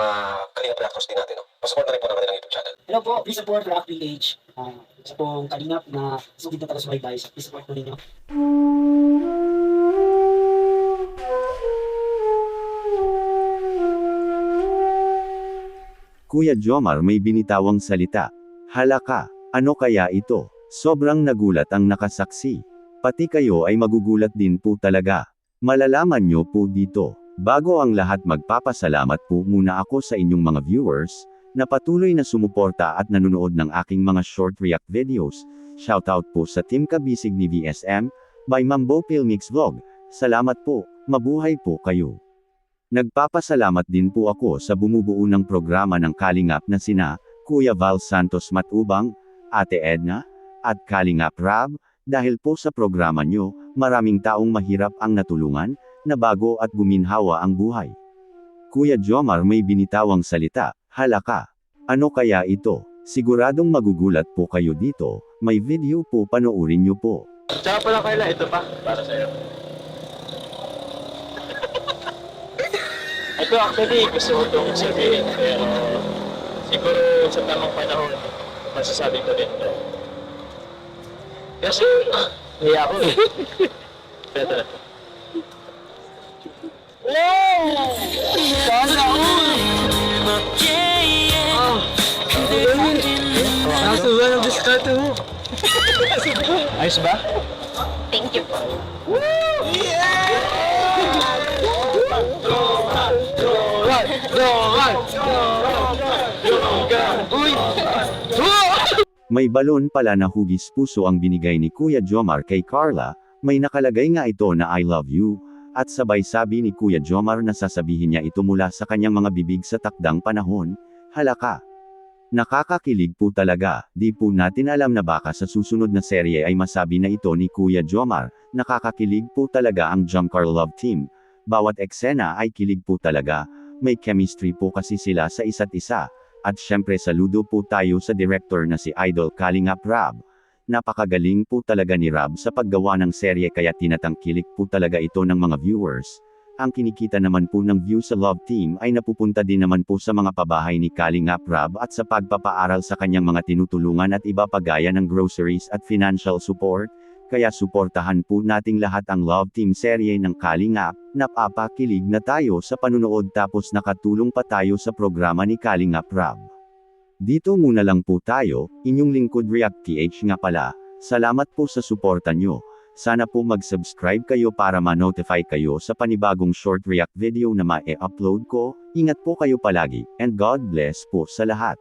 mga Kalingap reactors din natin. No? Pasupport na rin po ng kanilang YouTube channel. Hello po, please support Rock PH. Sa pong Kalingap na sugid na taga-subaybay. Please support po ninyo. Kuya Jomar may binitawang salita. Halaka, ano kaya ito? Sobrang nagulat ang nakasaksi. Pati kayo ay magugulat din po talaga. Malalaman nyo po dito. Bago ang lahat magpapasalamat po muna ako sa inyong mga viewers, na patuloy na sumuporta at nanonood ng aking mga short react videos. Shoutout po sa Team Kabisig ni VSM, by Mambo Pilmix Vlog. Salamat po, mabuhay po kayo. Nagpapasalamat din po ako sa bumubuo ng programa ng Kalingap na sina, Kuya Val Santos Matubang, Ate Edna, at Kalingap Rab, dahil po sa programa nyo, maraming taong mahirap ang natulungan, na bago at guminhawa ang buhay. Kuya Jomar may binitawang salita, halaka. Ano kaya ito? Siguradong magugulat po kayo dito, may video po panoorin nyo po. Tsaka pala Carla, ito pa, para sa'yo. Ito actually, gusto ko itong sabihin, pero siguro sa tamang panahon, masasabi ko din ito. Kasi, hiya ako eh. Pero, sana nasa ba ng discount mo? Ayos ba? Thank you po. May balon pala na hugis puso ang binigay ni Kuya Jomar kay Carla, may nakalagay nga ito na I love you, at sabay sabi ni Kuya Jomar na sasabihin niya ito mula sa kanyang mga bibig sa takdang panahon, halaka. Nakakakilig po talaga, di po natin alam na baka sa susunod na serye ay masabi na ito ni Kuya Jomar, nakakakilig po talaga ang Jomcar Love Team. Bawat eksena ay kilig po talaga, may chemistry po kasi sila sa isa't isa. At syempre saludo po tayo sa director na si Idol Kalingap Rab. Napakagaling po talaga ni Rab sa paggawa ng serye kaya tinatangkilik po talaga ito ng mga viewers. Ang kinikita naman po ng view sa Love Team ay napupunta din naman po sa mga pabahay ni Kalingap Rab at sa pagpapaaral sa kanyang mga tinutulungan at iba pa gaya ng groceries at financial support. Kaya suportahan po nating lahat ang Love Team serye ng Kalingap, napapakilig na tayo sa panunood tapos nakatulong pa tayo sa programa ni Kalingap Rab. Dito muna lang po tayo, inyong lingkod React PH nga pala, salamat po sa suporta nyo. Sana po mag-subscribe kayo para ma-notify kayo sa panibagong short react video na ma-e-upload ko, ingat po kayo palagi, and God bless po sa lahat.